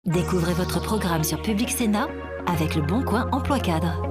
Découvrez votre programme sur Public Sénat avec le Bon Coin Emploi Cadre.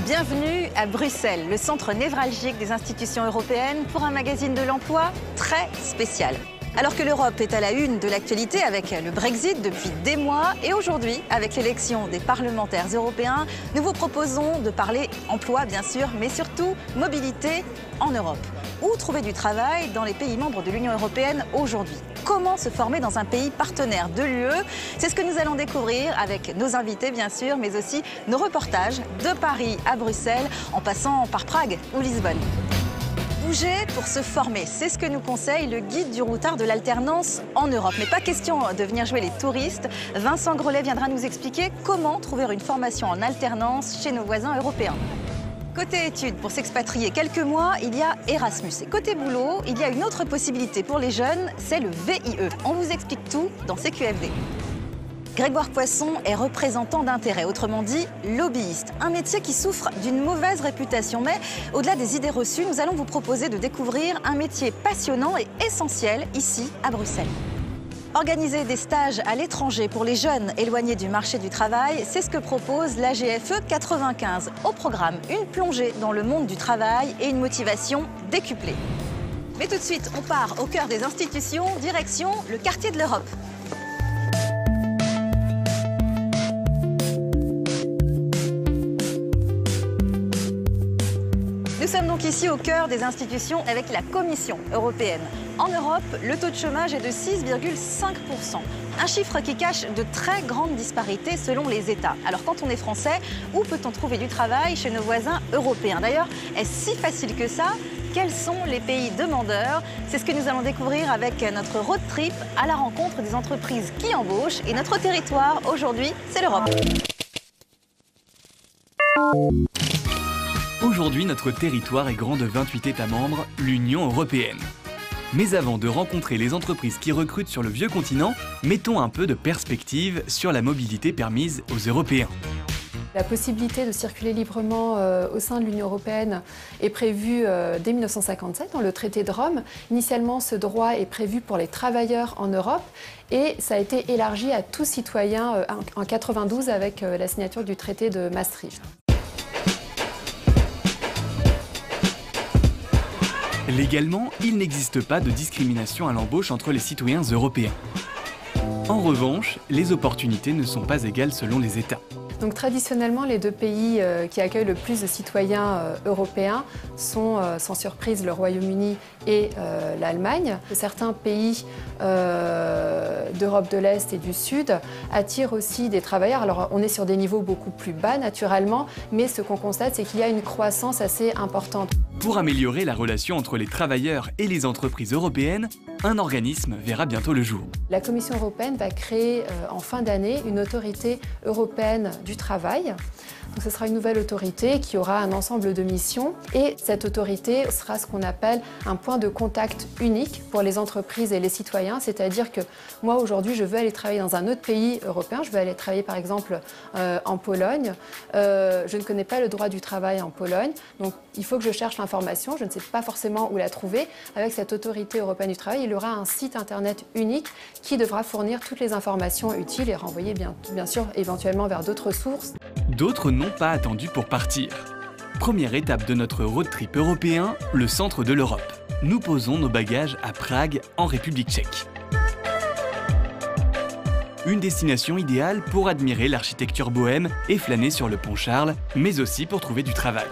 Bienvenue à Bruxelles, le centre névralgique des institutions européennes pour un magazine de l'emploi très spécial. Alors que l'Europe est à la une de l'actualité avec le Brexit depuis des mois et aujourd'hui, avec l'élection des parlementaires européens, nous vous proposons de parler emploi bien sûr, mais surtout mobilité en Europe. Où trouver du travail dans les pays membres de l'Union européenne aujourd'hui? Comment se former dans un pays partenaire de l'UE? C'est ce que nous allons découvrir avec nos invités bien sûr, mais aussi nos reportages de Paris à Bruxelles, en passant par Prague ou Lisbonne. Bouger pour se former, c'est ce que nous conseille le guide du routard de l'alternance en Europe. Mais pas question de venir jouer les touristes. Vincent Grelet viendra nous expliquer comment trouver une formation en alternance chez nos voisins européens. Côté études, pour s'expatrier quelques mois, il y a Erasmus. Et côté boulot, il y a une autre possibilité pour les jeunes, c'est le VIE. On vous explique tout dans CQFD. Grégoire Poisson est représentant d'intérêt, autrement dit lobbyiste. Un métier qui souffre d'une mauvaise réputation. Mais au-delà des idées reçues, nous allons vous proposer de découvrir un métier passionnant et essentiel ici à Bruxelles. Organiser des stages à l'étranger pour les jeunes éloignés du marché du travail, c'est ce que propose l'AGFE 95. Au programme, une plongée dans le monde du travail et une motivation décuplée. Mais tout de suite, on part au cœur des institutions, direction le quartier de l'Europe. Nous sommes donc ici au cœur des institutions avec la Commission européenne. En Europe, le taux de chômage est de 6,5%. Un chiffre qui cache de très grandes disparités selon les États. Alors quand on est français, où peut-on trouver du travail chez nos voisins européens? D'ailleurs, est-ce si facile que ça? Quels sont les pays demandeurs? C'est ce que nous allons découvrir avec notre road trip à la rencontre des entreprises qui embauchent. Et notre territoire aujourd'hui, c'est l'Europe. Aujourd'hui, notre territoire est grand de 28 États membres, l'Union européenne. Mais avant de rencontrer les entreprises qui recrutent sur le vieux continent, mettons un peu de perspective sur la mobilité permise aux Européens. La possibilité de circuler librement au sein de l'Union européenne est prévue dès 1957 dans le traité de Rome. Initialement, ce droit est prévu pour les travailleurs en Europe et ça a été élargi à tous citoyens en 1992 avec la signature du traité de Maastricht. Légalement, il n'existe pas de discrimination à l'embauche entre les citoyens européens. En revanche, les opportunités ne sont pas égales selon les États. Donc traditionnellement, les deux pays qui accueillent le plus de citoyens européens sont sans surprise le Royaume-Uni et l'Allemagne. Certains pays d'Europe de l'Est et du Sud attirent aussi des travailleurs. Alors on est sur des niveaux beaucoup plus bas naturellement, mais ce qu'on constate, c'est qu'il y a une croissance assez importante. Pour améliorer la relation entre les travailleurs et les entreprises européennes, un organisme verra bientôt le jour. La Commission européenne va créer en fin d'année une autorité européenne du travail. Donc, ce sera une nouvelle autorité qui aura un ensemble de missions et cette autorité sera ce qu'on appelle un point de contact unique pour les entreprises et les citoyens. C'est-à-dire que moi aujourd'hui je veux aller travailler dans un autre pays européen, je veux aller travailler par exemple en Pologne. Je ne connais pas le droit du travail en Pologne, donc il faut que je cherche l'information, je ne sais pas forcément où la trouver. Avec cette autorité européenne du travail, il aura un site internet unique qui devra fournir toutes les informations utiles et renvoyer bien sûr éventuellement vers d'autres sources. D'autres n'ont pas attendu pour partir. Première étape de notre road trip européen, le centre de l'Europe. Nous posons nos bagages à Prague, en République tchèque. Une destination idéale pour admirer l'architecture bohème et flâner sur le pont Charles, mais aussi pour trouver du travail.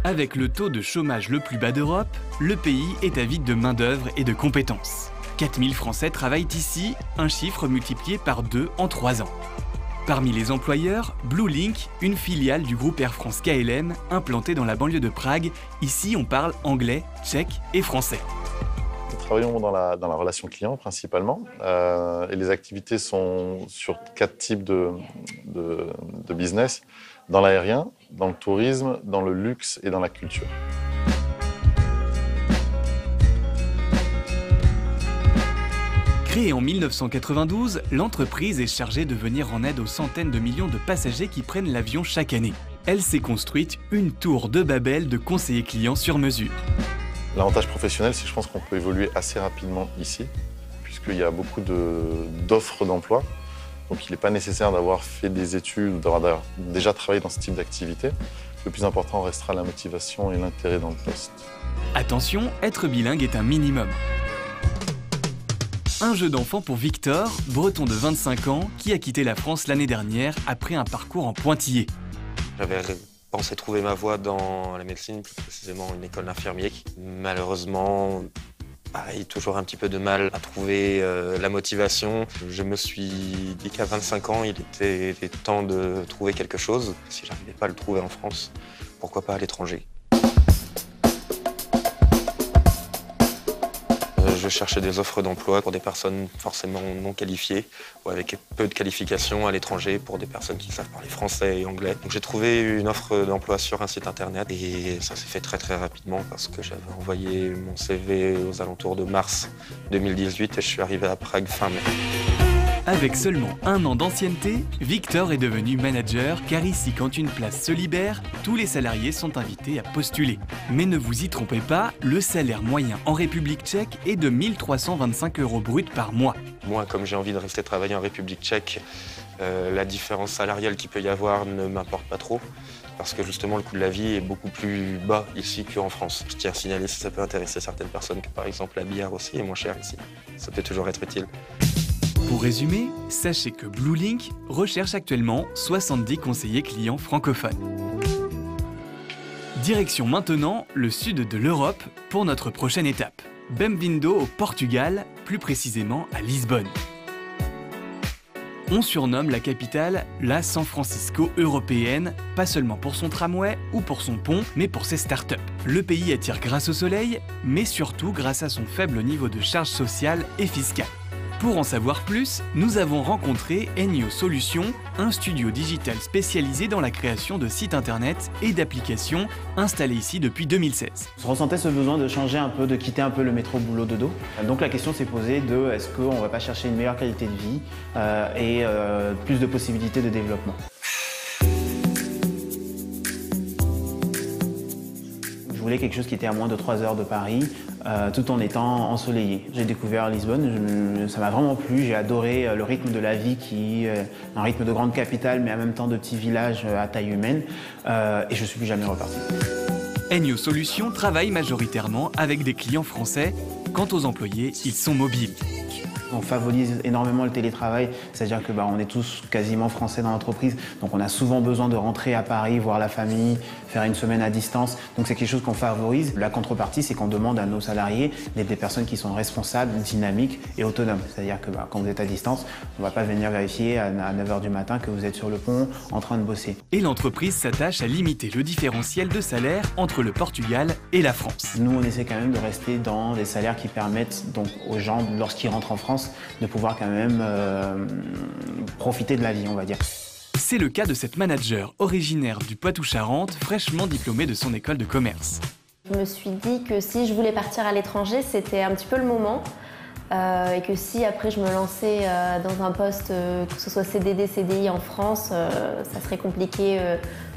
Avec le taux de chômage le plus bas d'Europe, le pays est avide de main-d'œuvre et de compétences. 4000 Français travaillent ici, un chiffre multiplié par 2 en 3 ans. Parmi les employeurs, Blue Link, une filiale du groupe Air France KLM, implantée dans la banlieue de Prague. Ici, on parle anglais, tchèque et français. Nous travaillons dans la relation client principalement. Et les activités sont sur 4 types de business. dans l'aérien, dans le tourisme, dans le luxe et dans la culture. Créée en 1992, l'entreprise est chargée de venir en aide aux centaines de millions de passagers qui prennent l'avion chaque année. Elle s'est construite une tour de Babel de conseillers clients sur mesure. L'avantage professionnel, c'est que je pense qu'on peut évoluer assez rapidement ici, puisqu'il y a beaucoup d'offres d'emploi. Donc il n'est pas nécessaire d'avoir fait des études ou d'avoir déjà travaillé dans ce type d'activité. Le plus important restera la motivation et l'intérêt dans le poste. Attention, être bilingue est un minimum. Un jeu d'enfant pour Victor, breton de 25 ans, qui a quitté la France l'année dernière après un parcours en pointillé. J'avais pensé trouver ma voie dans la médecine, plus précisément une école d'infirmier. Malheureusement, pareil, toujours un petit peu de mal à trouver la motivation. Je me suis dit qu'à 25 ans, il était temps de trouver quelque chose. Si je n'arrivais pas à le trouver en France, pourquoi pas à l'étranger. Je cherchais des offres d'emploi pour des personnes forcément non qualifiées ou avec peu de qualifications à l'étranger pour des personnes qui savent parler français et anglais. Donc j'ai trouvé une offre d'emploi sur un site internet et ça s'est fait très rapidement parce que j'avais envoyé mon CV aux alentours de mars 2018 et je suis arrivé à Prague fin mai. Avec seulement 1 an d'ancienneté, Victor est devenu manager car ici, quand une place se libère, tous les salariés sont invités à postuler. Mais ne vous y trompez pas, le salaire moyen en République tchèque est de 1 325 € bruts par mois. Moi, comme j'ai envie de rester travailler en République tchèque, la différence salariale qu'il peut y avoir ne m'importe pas trop parce que justement le coût de la vie est beaucoup plus bas ici qu'en France. Je tiens à signaler si ça peut intéresser certaines personnes que par exemple la bière aussi est moins chère ici. Ça peut toujours être utile. Pour résumer, sachez que Bluelink recherche actuellement 70 conseillers clients francophones. Direction maintenant le sud de l'Europe pour notre prochaine étape. Bem-vindo au Portugal, plus précisément à Lisbonne. On surnomme la capitale la San Francisco européenne, pas seulement pour son tramway ou pour son pont, mais pour ses startups. Le pays attire grâce au soleil, mais surtout grâce à son faible niveau de charge sociale et fiscale. Pour en savoir plus, nous avons rencontré Enyo Solutions, un studio digital spécialisé dans la création de sites internet et d'applications installé ici depuis 2016. Je ressentais ce besoin de changer un peu, de quitter un peu le métro boulot dodo. Donc la question s'est posée de est-ce qu'on ne va pas chercher une meilleure qualité de vie et plus de possibilités de développement. Je voulais quelque chose qui était à moins de 3 heures de Paris, tout en étant ensoleillé. J'ai découvert Lisbonne, ça m'a vraiment plu, j'ai adoré le rythme de la vie qui est un rythme de grande capitale mais en même temps de petit village à taille humaine et je ne suis plus jamais reparti. Enyo Solutions travaille majoritairement avec des clients français. Quant aux employés, ils sont mobiles. On favorise énormément le télétravail, c'est-à-dire que on est tous quasiment français dans l'entreprise, donc on a souvent besoin de rentrer à Paris, voir la famille, faire une semaine à distance, donc c'est quelque chose qu'on favorise. La contrepartie, c'est qu'on demande à nos salariés d'être des personnes qui sont responsables, dynamiques et autonomes, c'est-à-dire que quand vous êtes à distance, on ne va pas venir vérifier à 9 h du matin que vous êtes sur le pont en train de bosser. Et l'entreprise s'attache à limiter le différentiel de salaire entre le Portugal et la France. Nous, on essaie quand même de rester dans des salaires qui permettent donc aux gens, lorsqu'ils rentrent en France, de pouvoir quand même profiter de la vie, on va dire. C'est le cas de cette manager originaire du Poitou-Charentes, fraîchement diplômée de son école de commerce. Je me suis dit que si je voulais partir à l'étranger, c'était un petit peu le moment. Et que si après je me lançais dans un poste, que ce soit CDD, CDI en France, ça serait compliqué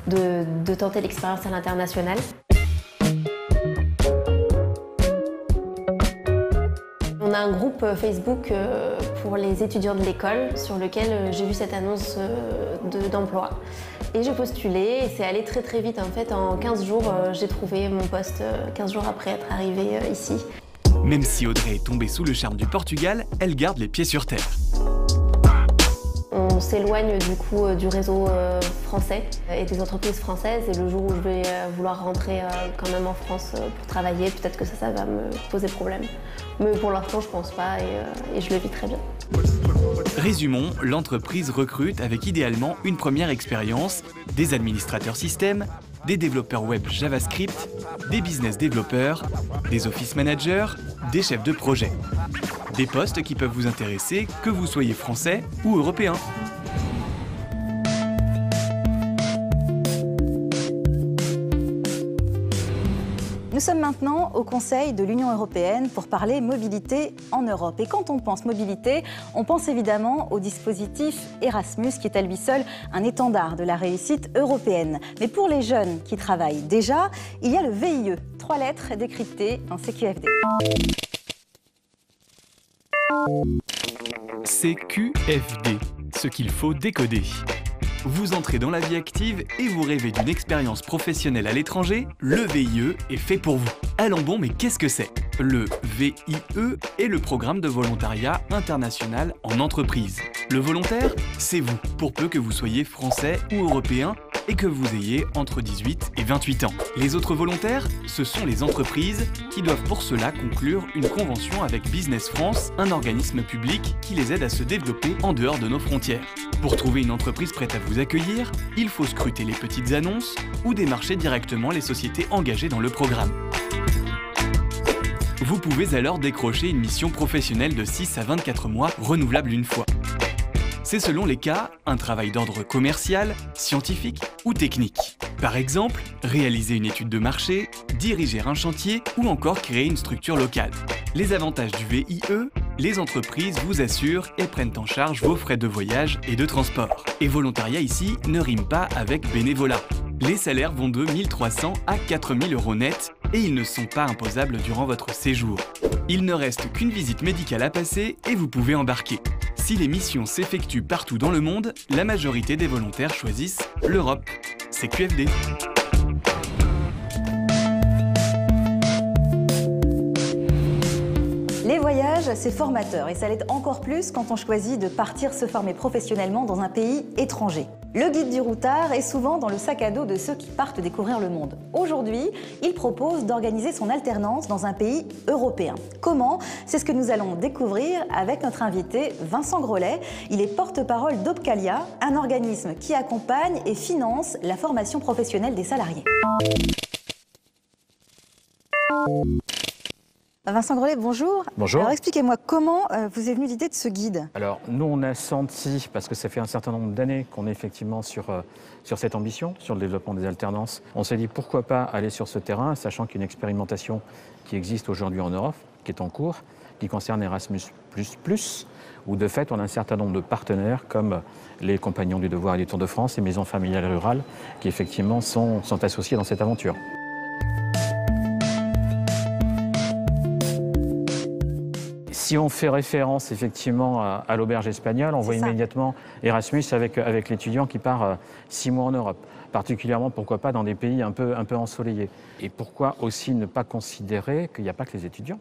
de tenter l'expérience à l'international. On a un groupe Facebook pour les étudiants de l'école sur lequel j'ai vu cette annonce d'emploi. Et j'ai postulé et c'est allé très vite. En fait, en 15 jours, j'ai trouvé mon poste 15 jours après être arrivée ici. Même si Audrey est tombée sous le charme du Portugal, elle garde les pieds sur terre. On s'éloigne du coup du réseau français et des entreprises françaises et le jour où je vais vouloir rentrer quand même en France pour travailler, peut-être que ça va me poser problème. Mais pour l'instant, je pense pas et je le vis très bien. Résumons, l'entreprise recrute avec idéalement une première expérience, des administrateurs système, des développeurs web JavaScript, des business développeurs, des office managers, des chefs de projet. Des postes qui peuvent vous intéresser, que vous soyez français ou européen. sommes maintenant au Conseil de l'Union européenne pour parler mobilité en Europe. Et quand on pense mobilité, on pense évidemment au dispositif Erasmus, qui est à lui seul un étendard de la réussite européenne. Mais pour les jeunes qui travaillent déjà, il y a le VIE. 3 lettres décryptées dans CQFD. CQFD, ce qu'il faut décoder. Vous entrez dans la vie active et vous rêvez d'une expérience professionnelle à l'étranger, le VIE est fait pour vous. Allons bon, mais qu'est-ce que c'est? Le VIE est le programme de volontariat international en entreprise. Le volontaire, c'est vous, pour peu que vous soyez français ou européen et que vous ayez entre 18 et 28 ans. Les autres volontaires, ce sont les entreprises qui doivent pour cela conclure une convention avec Business France, un organisme public qui les aide à se développer en dehors de nos frontières. Pour trouver une entreprise prête à vous accueillir, il faut scruter les petites annonces ou démarcher directement les sociétés engagées dans le programme. Vous pouvez alors décrocher une mission professionnelle de 6 à 24 mois, renouvelable une fois. C'est selon les cas un travail d'ordre commercial, scientifique ou technique. Par exemple, réaliser une étude de marché, diriger un chantier ou encore créer une structure locale. Les avantages du VIE, les entreprises vous assurent et prennent en charge vos frais de voyage et de transport. Et volontariat ici ne rime pas avec bénévolat. Les salaires vont de 1 300 à 4 000 € net et ils ne sont pas imposables durant votre séjour. Il ne reste qu'une visite médicale à passer et vous pouvez embarquer. Si les missions s'effectuent partout dans le monde, la majorité des volontaires choisissent l'Europe. CQFD. Les voyages, c'est formateur et ça l'est encore plus quand on choisit de partir se former professionnellement dans un pays étranger. Le guide du routard est souvent dans le sac à dos de ceux qui partent découvrir le monde. Aujourd'hui, il propose d'organiser son alternance dans un pays européen. Comment? C'est ce que nous allons découvrir avec notre invité Vincent Grolet. Il est porte-parole d'Opcalia, un organisme qui accompagne et finance la formation professionnelle des salariés. Vincent Grolet, bonjour. Bonjour. Alors expliquez-moi comment vous est venue l'idée de ce guide. Alors nous on a senti, parce que ça fait un certain nombre d'années qu'on est effectivement sur cette ambition, sur le développement des alternances, on s'est dit pourquoi pas aller sur ce terrain, sachant qu'il y a une expérimentation qui existe aujourd'hui en Europe, qui est en cours, qui concerne Erasmus++, où de fait on a un certain nombre de partenaires comme les Compagnons du Devoir et du Tour de France et Maisons familiales rurales, qui effectivement sont associés dans cette aventure. Si on fait référence effectivement à l'auberge espagnole, on voit immédiatement Erasmus avec l'étudiant qui part 6 mois en Europe. Particulièrement, pourquoi pas, dans des pays un peu ensoleillés. Et pourquoi aussi ne pas considérer qu'il n'y a pas que les étudiants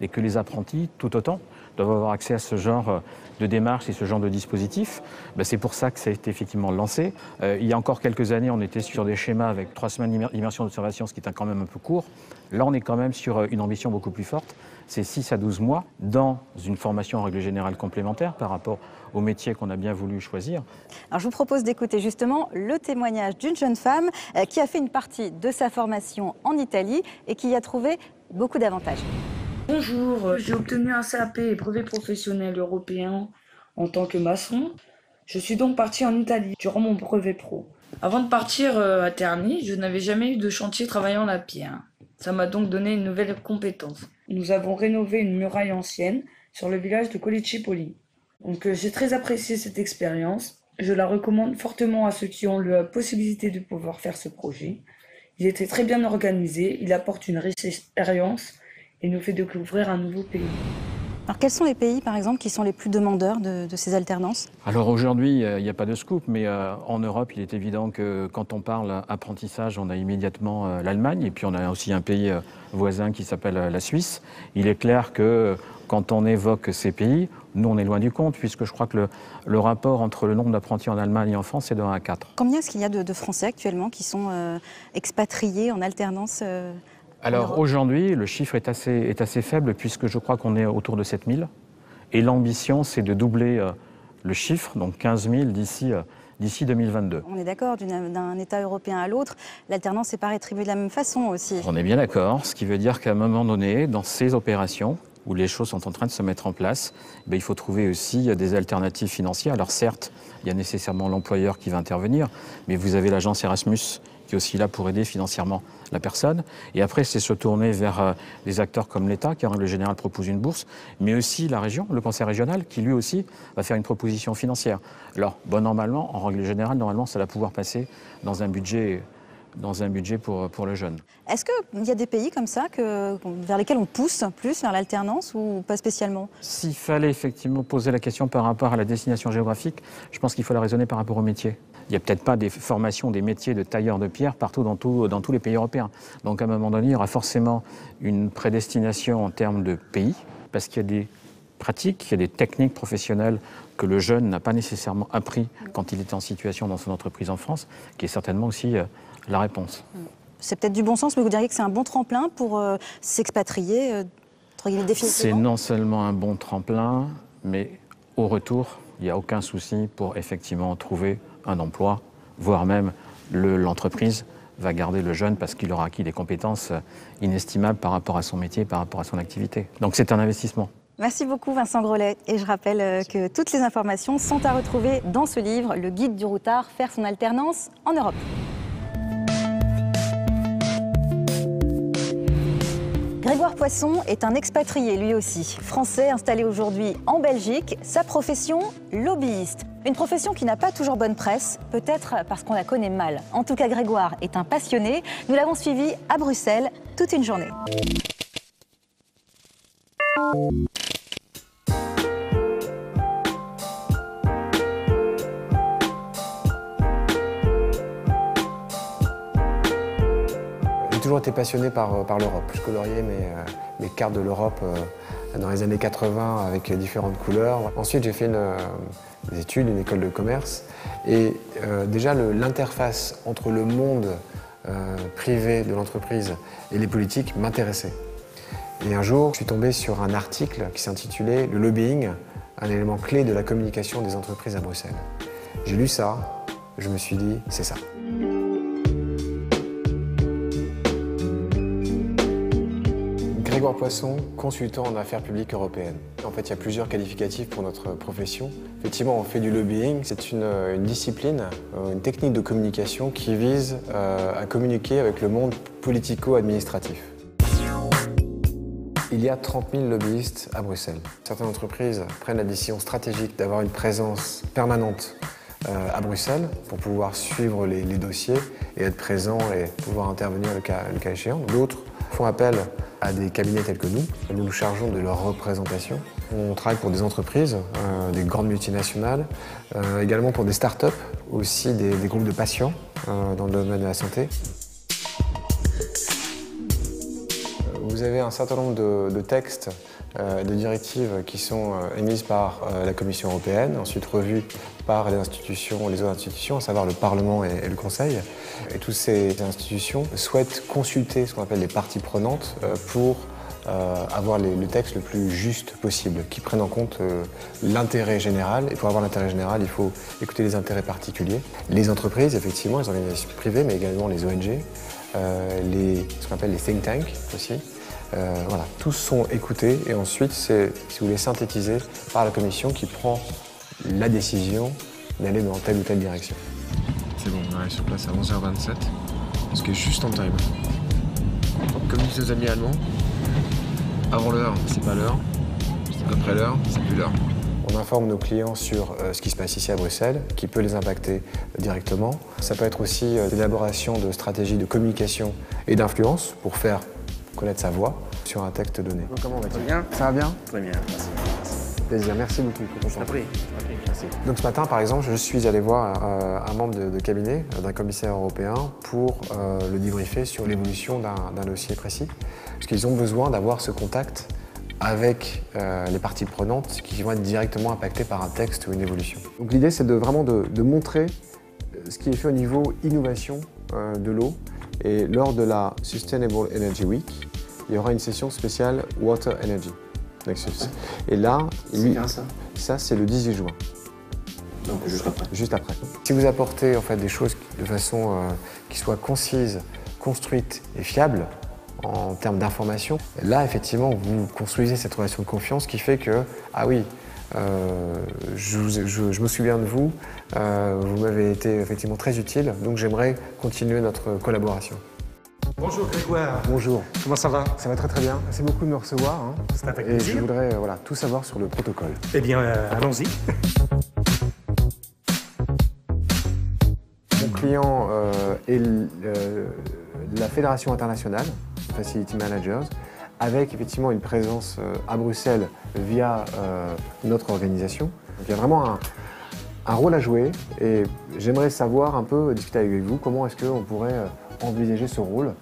et que les apprentis, tout autant, doivent avoir accès à ce genre de démarche et ce genre de dispositif. C'est pour ça que ça a été effectivement lancé. Il y a encore quelques années, on était sur des schémas avec 3 semaines d'immersion d'observation, ce qui est quand même un peu court. Là, on est quand même sur une ambition beaucoup plus forte. C'est 6 à 12 mois dans une formation en règle générale complémentaire par rapport au métier qu'on a bien voulu choisir. Alors, je vous propose d'écouter justement le témoignage d'une jeune femme qui a fait une partie de sa formation en Italie et qui y a trouvé beaucoup d'avantages. Bonjour, j'ai obtenu un CAP et brevet professionnel européen en tant que maçon. Je suis donc partie en Italie durant mon brevet pro. Avant de partir à Terni, je n'avais jamais eu de chantier travaillant la pierre. Ça m'a donc donné une nouvelle compétence. Nous avons rénové une muraille ancienne sur le village de Collecipoli. Donc j'ai très apprécié cette expérience. Je la recommande fortement à ceux qui ont la possibilité de pouvoir faire ce projet. Il était très bien organisé, il apporte une riche expérience et nous fait découvrir un nouveau pays. Alors quels sont les pays, par exemple, qui sont les plus demandeurs de ces alternances? Alors aujourd'hui, il n'y a pas de scoop, mais en Europe, il est évident que quand on parle apprentissage, on a immédiatement l'Allemagne, et puis on a aussi un pays voisin qui s'appelle la Suisse. Il est clair que quand on évoque ces pays, nous on est loin du compte, puisque je crois que le rapport entre le nombre d'apprentis en Allemagne et en France, c'est de 1 à 4. Combien est-ce qu'il y a de Français actuellement qui sont expatriés en alternance Alors aujourd'hui, le chiffre est assez faible puisque je crois qu'on est autour de 7 000. Et l'ambition, c'est de doubler le chiffre, donc 15 000 d'ici 2022. On est d'accord, d'un État européen à l'autre, l'alternance n'est pas rétribuée de la même façon aussi. On est bien d'accord, ce qui veut dire qu'à un moment donné, dans ces opérations, où les choses sont en train de se mettre en place, il faut trouver aussi des alternatives financières. Alors certes, il y a nécessairement l'employeur qui va intervenir, mais vous avez l'agence Erasmus qui est aussi là pour aider financièrement la personne. Et après, c'est se tourner vers des acteurs comme l'État, qui en règle générale propose une bourse, mais aussi la région, le conseil régional, qui lui aussi va faire une proposition financière. Alors, normalement, en règle générale, normalement, ça va pouvoir passer dans un budget pour le jeune. Est-ce qu'il y a des pays comme ça vers lesquels on pousse plus vers l'alternance ou pas spécialement? S'il fallait effectivement poser la question par rapport à la destination géographique, je pense qu'il faut la raisonner par rapport au métier. Il n'y a peut-être pas des formations, des métiers de tailleur de pierre partout dans tous les pays européens. Donc à un moment donné, il y aura forcément une prédestination en termes de pays, parce qu'il y a des pratiques, il y a des techniques professionnelles que le jeune n'a pas nécessairement appris quand il est en situation dans son entreprise en France, qui est certainement aussi la réponse. C'est peut-être du bon sens, mais vous diriez que c'est un bon tremplin pour s'expatrier, définitivement? C'est non seulement un bon tremplin, mais au retour, il n'y a aucun souci pour effectivement trouver un emploi, voire même l'entreprise va garder le jeune parce qu'il aura acquis des compétences inestimables par rapport à son métier, par rapport à son activité. Donc c'est un investissement. Merci beaucoup Vincent Grolet. Et je rappelle que toutes les informations sont à retrouver dans ce livre, Le guide du routard, faire son alternance en Europe. Grégoire Poisson est un expatrié lui aussi, français installé aujourd'hui en Belgique. Sa profession, lobbyiste. Une profession qui n'a pas toujours bonne presse, peut-être parce qu'on la connaît mal. En tout cas, Grégoire est un passionné. Nous l'avons suivi à Bruxelles toute une journée. J'ai toujours été passionné par l'Europe. Je coloriais mes cartes de l'Europe dans les années 80 avec différentes couleurs. Ensuite, j'ai fait des études, une école de commerce. Et déjà, l'interface entre le monde privé de l'entreprise et les politiques m'intéressait. Et un jour, je suis tombé sur un article qui s'intitulait « Le lobbying, un élément clé de la communication des entreprises à Bruxelles ». J'ai lu ça, je me suis dit « c'est ça ». Grégoire Poisson, consultant en affaires publiques européennes. En fait, il y a plusieurs qualificatifs pour notre profession. Effectivement, on fait du lobbying. C'est une discipline, une technique de communication qui vise à communiquer avec le monde politico-administratif. Il y a 30 000 lobbyistes à Bruxelles. Certaines entreprises prennent la décision stratégique d'avoir une présence permanente à Bruxelles pour pouvoir suivre les dossiers et être présent et pouvoir intervenir le cas échéant. D'autres font appel à des cabinets tels que nous. Nous nous chargeons de leur représentation. On travaille pour des entreprises, des grandes multinationales, également pour des start-up, aussi des groupes de patients dans le domaine de la santé. Vous avez un certain nombre de textes, de directives qui sont émises par la Commission européenne, ensuite revues par les autres institutions, à savoir le Parlement et le Conseil. Et toutes ces institutions souhaitent consulter ce qu'on appelle les parties prenantes pour avoir le texte le plus juste possible, qui prenne en compte l'intérêt général. Et pour avoir l'intérêt général, il faut écouter les intérêts particuliers. Les entreprises, effectivement, les organisations privées, mais également les ONG, ce qu'on appelle les think tanks aussi. Voilà, tous sont écoutés et ensuite c'est, si vous voulez, synthétisé par la Commission qui prend la décision d'aller dans telle ou telle direction. C'est bon, on arrive sur place à 11h27, ce qui est juste en time. Comme disent nos amis allemands, avant l'heure, c'est pas l'heure, après l'heure, c'est plus l'heure. On informe nos clients sur ce qui se passe ici à Bruxelles, qui peut les impacter directement. Ça peut être aussi l'élaboration de stratégies de communication et d'influence pour faire connaître sa voix sur un texte donné. Comment va-t-il ? Bien. Ça va bien ? Très bien, merci. Plaisir, merci beaucoup. Merci. Donc ce matin, par exemple, je suis allé voir un membre de cabinet d'un commissaire européen pour le débriefer sur l'évolution d'un dossier précis, puisqu'ils ont besoin d'avoir ce contact avec les parties prenantes qui vont être directement impactées par un texte ou une évolution. Donc l'idée, c'est vraiment de montrer ce qui est fait au niveau innovation de l'eau. Et lors de la Sustainable Energy Week, il y aura une session spéciale Water Energy Nexus. Et là, ça c'est le 18 juin. Donc juste après. Juste après. Si vous apportez en fait des choses de façon qui soit concise, construite et fiable, en termes d'information. Là, effectivement, vous construisez cette relation de confiance qui fait que, ah oui, je me souviens de vous, vous m'avez été effectivement très utile, donc j'aimerais continuer notre collaboration. Bonjour Grégoire. Bonjour. Comment ça va? Ça va très très bien. Merci beaucoup de me recevoir. Hein. C'est avec Et plaisir. je voudrais tout savoir sur le protocole. Eh bien, allons-y. Mon client est la Fédération internationale Facility Managers, avec effectivement une présence à Bruxelles via notre organisation. Donc, il y a vraiment un rôle à jouer et j'aimerais savoir un peu, discuter avec vous, comment est-ce qu'on pourrait envisager ce rôle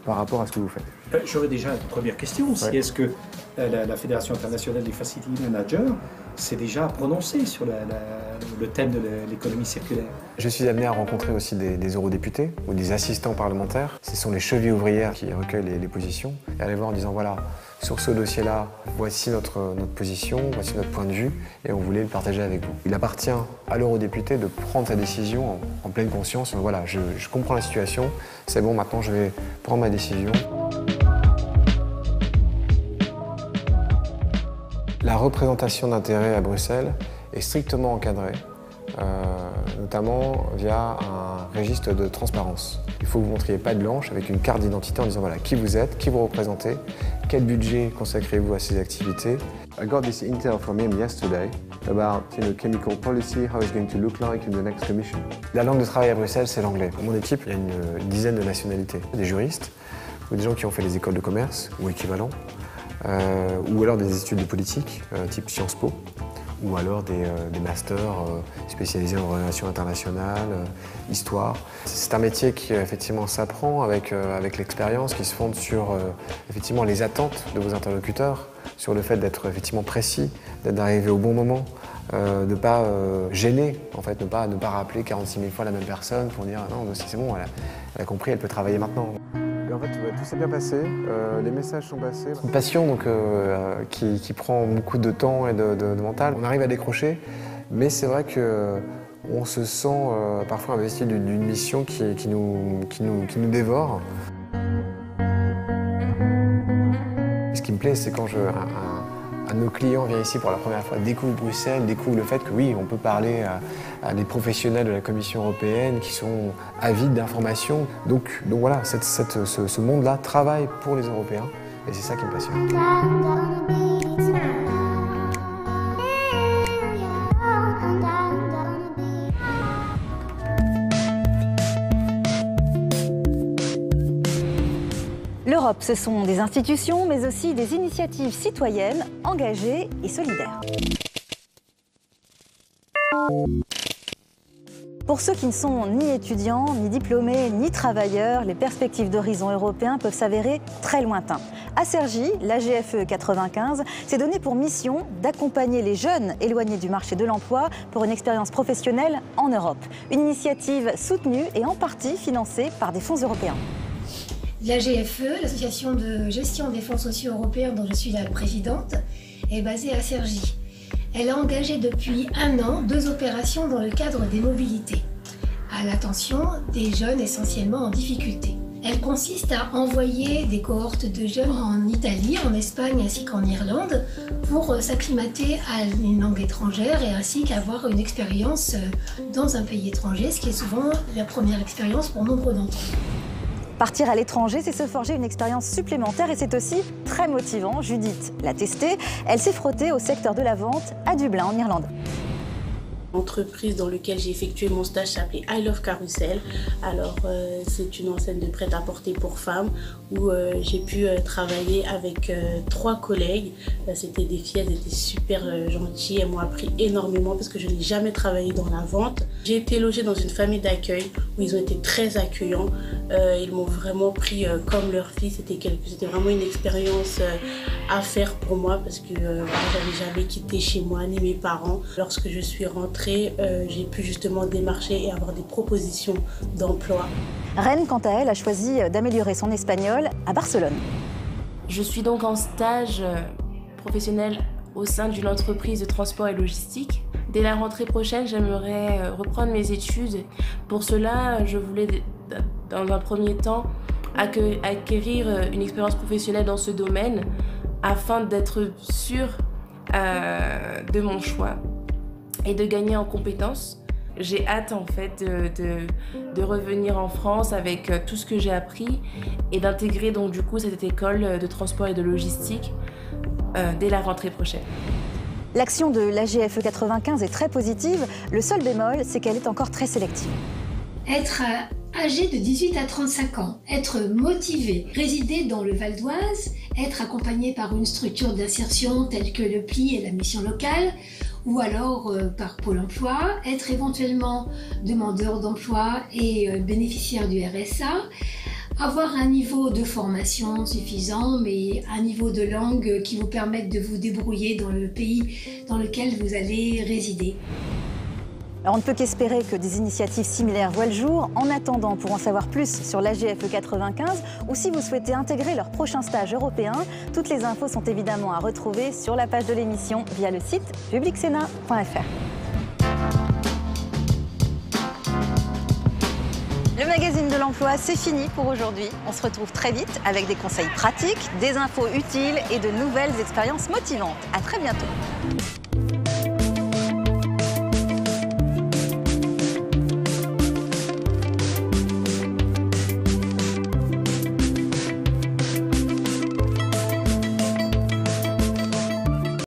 par rapport à ce que vous faites. J'aurais déjà une première question. Ouais. Est-ce que la Fédération internationale des Facility Managers s'est déjà prononcée sur le thème de l'économie circulaire? Je suis amené à rencontrer aussi des eurodéputés ou des assistants parlementaires. Ce sont les chevilles ouvrières qui recueillent les positions et aller voir en disant voilà, sur ce dossier-là, voici notre position, voici notre point de vue et on voulait le partager avec vous. Il appartient à l'eurodéputé de prendre sa décision en pleine conscience. Voilà, je comprends la situation, c'est bon, maintenant je vais prendre ma décision. La représentation d'intérêt à Bruxelles est strictement encadrée, notamment via un registre de transparence. Il faut que vous montriez patte blanche avec une carte d'identité en disant voilà qui vous êtes, qui vous représentez, quel budget consacrez-vous à ces activités. I got this intel from him yesterday about chemical policy, how it's going to look like in the next commission. La langue de travail à Bruxelles, c'est l'anglais. Dans mon équipe, il y a une dizaine de nationalités, des juristes ou des gens qui ont fait des écoles de commerce ou équivalent. Ou alors des études de politique, type Sciences Po, ou alors des masters spécialisés en relations internationales, histoire. C'est un métier qui effectivement s'apprend avec l'expérience, qui se fonde sur effectivement les attentes de vos interlocuteurs, sur le fait d'être effectivement précis, d'arriver au bon moment, de ne pas gêner, en fait, ne pas rappeler 46 000 fois la même personne pour dire non, c'est bon, elle a compris, elle peut travailler maintenant. Et en fait, tout s'est bien passé, les messages sont passés. Une passion donc, qui prend beaucoup de temps et de mental. On arrive à décrocher, mais c'est vrai qu'on se sent parfois investi d'une mission qui nous dévore. Ce qui me plaît, c'est quand un de nos clients vient ici pour la première fois, découvre Bruxelles, découvre le fait que oui, on peut parler à des professionnels de la Commission européenne qui sont avides d'informations. Donc voilà, ce monde-là travaille pour les Européens et c'est ça qui me passionne. L'Europe, ce sont des institutions, mais aussi des initiatives citoyennes, engagées et solidaires. Pour ceux qui ne sont ni étudiants, ni diplômés, ni travailleurs, les perspectives d'horizon européen peuvent s'avérer très lointains. À Cergy, l'AGFE 95 s'est donné pour mission d'accompagner les jeunes éloignés du marché de l'emploi pour une expérience professionnelle en Europe. Une initiative soutenue et en partie financée par des fonds européens. L'AGFE, l'association de gestion des fonds sociaux européens dont je suis la présidente, est basée à Cergy. Elle a engagé depuis 1 an 2 opérations dans le cadre des mobilités, à l'attention des jeunes essentiellement en difficulté. Elle consiste à envoyer des cohortes de jeunes en Italie, en Espagne ainsi qu'en Irlande pour s'acclimater à une langue étrangère et ainsi qu'avoir une expérience dans un pays étranger, ce qui est souvent la première expérience pour nombre d'entre eux. Partir à l'étranger, c'est se forger une expérience supplémentaire et c'est aussi très motivant. Judith l'a testé. Elle s'est frottée au secteur de la vente à Dublin, en Irlande. L'entreprise dans laquelle j'ai effectué mon stage s'appelait I Love Carousel. Alors c'est une enseigne de prêt-à-porter pour femmes où j'ai pu travailler avec 3 collègues. C'était des filles, elles étaient super gentilles, elles m'ont appris énormément parce que je n'ai jamais travaillé dans la vente. J'ai été logée dans une famille d'accueil où ils ont été très accueillants. Ils m'ont vraiment pris comme leur fille. C'était vraiment une expérience à faire pour moi parce que j'avais jamais quitté chez moi ni mes parents. Lorsque je suis rentrée, j'ai pu justement démarcher et avoir des propositions d'emploi. Rennes, quant à elle, a choisi d'améliorer son espagnol à Barcelone. Je suis donc en stage professionnel au sein d'une entreprise de transport et logistique. Dès la rentrée prochaine, j'aimerais reprendre mes études. Pour cela, je voulais, dans un premier temps, acquérir une expérience professionnelle dans ce domaine afin d'être sûre de mon choix et de gagner en compétences. J'ai hâte en fait de revenir en France avec tout ce que j'ai appris et d'intégrer donc du coup cette école de transport et de logistique dès la rentrée prochaine. L'action de l'AGFE 95 est très positive, le seul bémol c'est qu'elle est encore très sélective. Être âgé de 18 à 35 ans, être motivé, résider dans le Val d'Oise, être accompagné par une structure d'insertion telle que le PLI et la mission locale, ou alors par Pôle emploi, être éventuellement demandeur d'emploi et bénéficiaire du RSA, avoir un niveau de formation suffisant, mais un niveau de langue qui vous permette de vous débrouiller dans le pays dans lequel vous allez résider. Alors on ne peut qu'espérer que des initiatives similaires voient le jour. En attendant, pour en savoir plus sur l'AGFE 95 ou si vous souhaitez intégrer leur prochain stage européen, toutes les infos sont évidemment à retrouver sur la page de l'émission via le site publicsena.fr. Le magazine de l'emploi, c'est fini pour aujourd'hui. On se retrouve très vite avec des conseils pratiques, des infos utiles et de nouvelles expériences motivantes. À très bientôt.